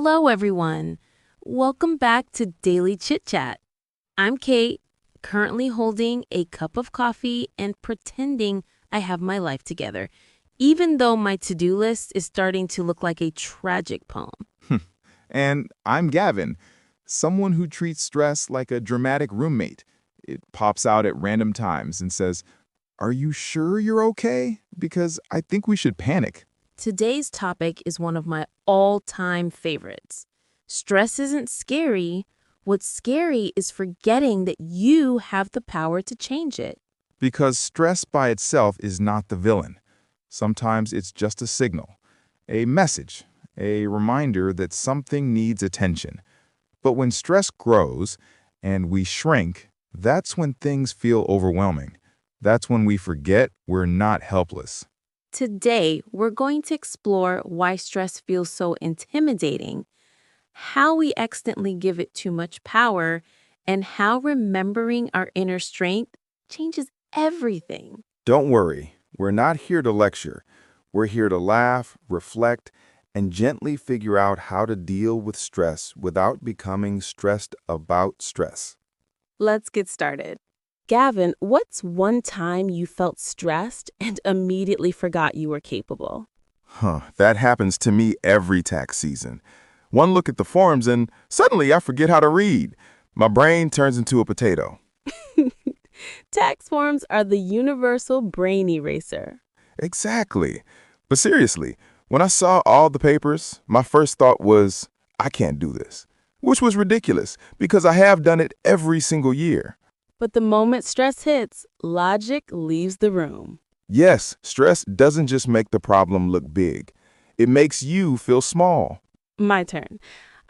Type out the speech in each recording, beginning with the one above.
Hello, everyone. Welcome back to Daily Chit-chat. I'm Kate, currently holding a cup of coffee and pretending I have my life together, even though my to-do list is starting to look like a tragic poem. And I'm Gavin, someone who treats stress like a dramatic roommate. It pops out at random times and says, "Are you sure you're okay? Because I think we should panic." Today's topic is one of my all-time favorites. Stress isn't scary. What's scary is forgetting that you have the power to change it. Because stress by itself is not the villain. Sometimes it's just a signal, a message, a reminder that something needs attention. But when stress grows and we shrink, that's when things feel overwhelming. That's when we forget we're not helpless. Today, we're going to explore why stress feels so intimidating, how we accidentally give it too much power, and how remembering our inner strength changes everything. Don't worry, we're not here to lecture. We're here to laugh, reflect, and gently figure out how to deal with stress without becoming stressed about stress. Let's get started. Gavin, what's one time you felt stressed and immediately forgot you were capable? That happens to me every tax season. One look at the forms and suddenly I forget how to read. My brain turns into a potato. Tax forms are the universal brain eraser. Exactly. But seriously, when I saw all the papers, my first thought was, I can't do this, which was ridiculous because I have done it every single year. But the moment stress hits, logic leaves the room. Yes, stress doesn't just make the problem look big. It makes you feel small. My turn.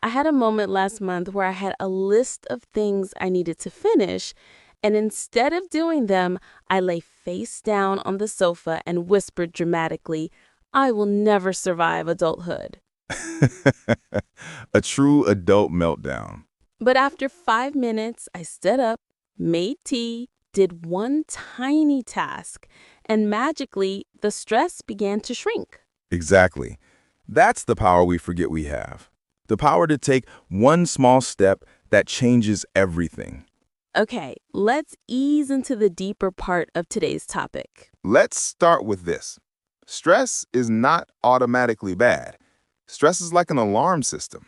I had a moment last month where I had a list of things I needed to finish, and instead of doing them, I lay face down on the sofa and whispered dramatically, "I will never survive adulthood." A true adult meltdown. But after 5 minutes, I stood up, made tea, did one tiny task, and magically, the stress began to shrink. Exactly. That's the power we forget we have. The power to take one small step that changes everything. Okay, let's ease into the deeper part of today's topic. Let's start with this. Stress is not automatically bad. Stress is like an alarm system.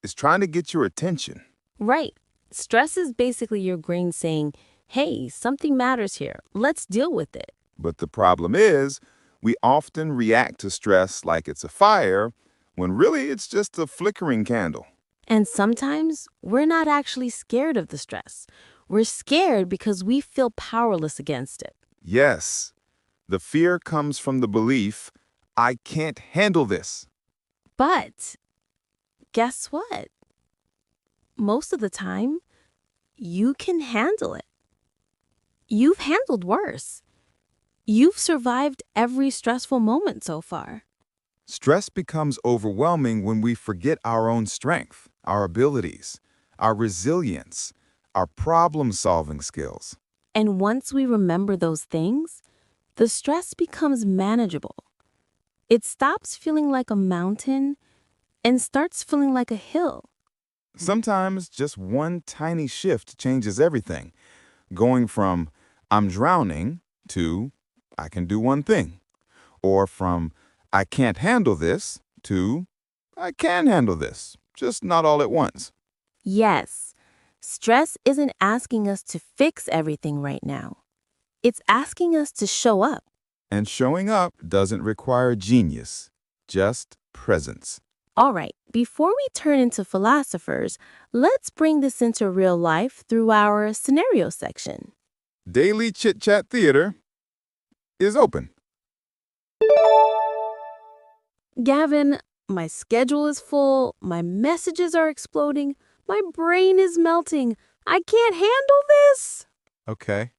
It's trying to get your attention. Right. Stress is basically your brain saying, "Hey, something matters here. Let's deal with it." But the problem is, we often react to stress like it's a fire, when really it's just a flickering candle. And sometimes we're not actually scared of the stress. We're scared because we feel powerless against it. Yes, the fear comes from the belief, I can't handle this. But guess what? Most of the time, you can handle it. You've handled worse. You've survived every stressful moment so far. Stress becomes overwhelming when we forget our own strength, our abilities, our resilience, our problem-solving skills. And once we remember those things, the stress becomes manageable. It stops feeling like a mountain and starts feeling like a hill. Sometimes just one tiny shift changes everything, going from I'm drowning to I can do one thing, or from I can't handle this to I can handle this, just not all at once. Yes, stress isn't asking us to fix everything right now. It's asking us to show up. And showing up doesn't require genius, just presence. All right, before we turn into philosophers, let's bring this into real life through our scenario section. Daily Chit-chat Theater is open. Gavin, my schedule is full, my messages are exploding, my brain is melting. I can't handle this. Okay.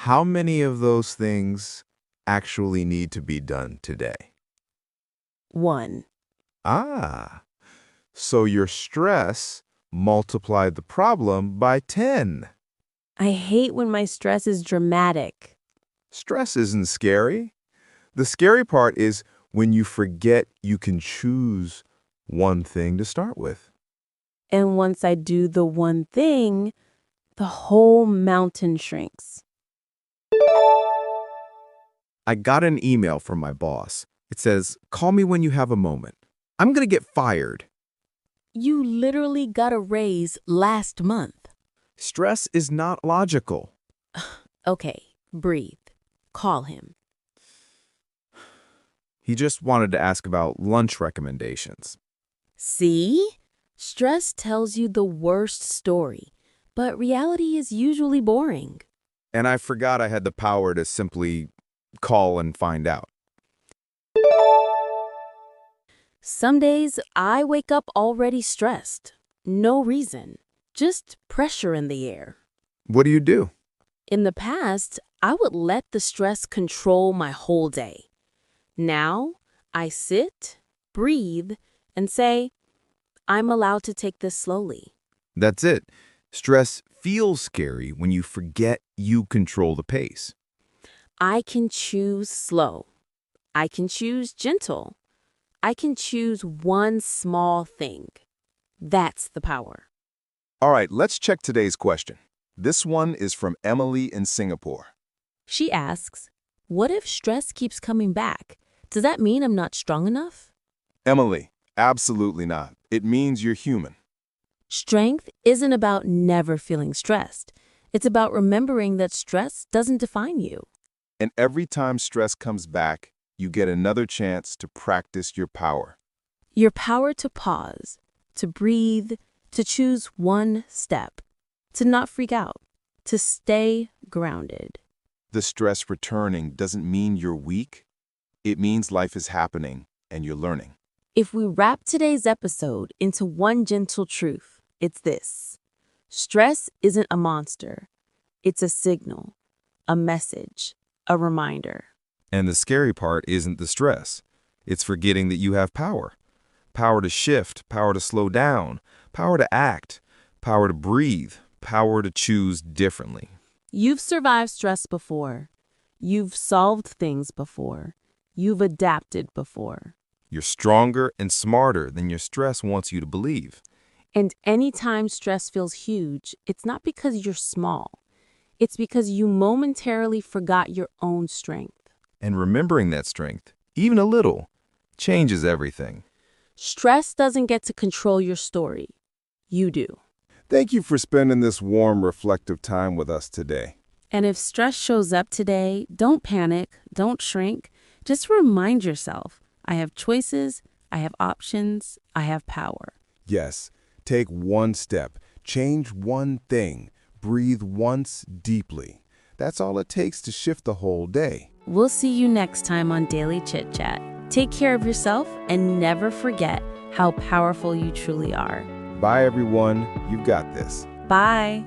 How many of those things actually need to be done today? 1. Ah, so your stress multiplied the problem by 10. I hate when my stress is dramatic. Stress isn't scary. The scary part is when you forget you can choose One thing to start with. And once I do the one thing, the whole mountain shrinks. I got an email from my boss. It says, "Call me when you have a moment. I'm going to get fired." You literally got a raise last month. Stress is not logical. Okay, breathe. Call him. He just wanted to ask about lunch recommendations. See? Stress tells you the worst story, but reality is usually boring. And I forgot I had the power to simply call and find out. Some days I wake up already stressed. No reason, just pressure in the air. What do you do? In the past, I would let the stress control my whole day. Now, I sit, breathe, and say, I'm allowed to take this slowly. That's it. Stress feels scary when you forget you control the pace. I can choose slow. I can choose gentle. I can choose one small thing. That's the power. All right, let's check today's question. This one is from Emily in Singapore. She asks, what if stress keeps coming back? Does that mean I'm not strong enough? Emily, absolutely not. It means you're human. Strength isn't about never feeling stressed. It's about remembering that stress doesn't define you. And every time stress comes back, you get another chance to practice your power. Your power to pause, to breathe, to choose one step, to not freak out, to stay grounded. The stress returning doesn't mean you're weak. It means life is happening and you're learning. If we wrap today's episode into one gentle truth, it's this. Stress isn't a monster. It's a signal, a message, a reminder. And the scary part isn't the stress. It's forgetting that you have power. Power to shift, power to slow down, power to act, power to breathe, power to choose differently. You've survived stress before. You've solved things before. You've adapted before. You're stronger and smarter than your stress wants you to believe. And anytime stress feels huge, it's not because you're small. It's because you momentarily forgot your own strength. And remembering that strength, even a little, changes everything. Stress doesn't get to control your story. You do. Thank you for spending this warm, reflective time with us today. And if stress shows up today, don't panic, don't shrink. Just remind yourself, I have choices, I have options, I have power. Yes, take one step, change one thing, breathe once deeply. That's all it takes to shift the whole day. We'll see you next time on Daily Chit-chat. Take care of yourself and never forget how powerful you truly are. Bye, everyone. You've got this. Bye.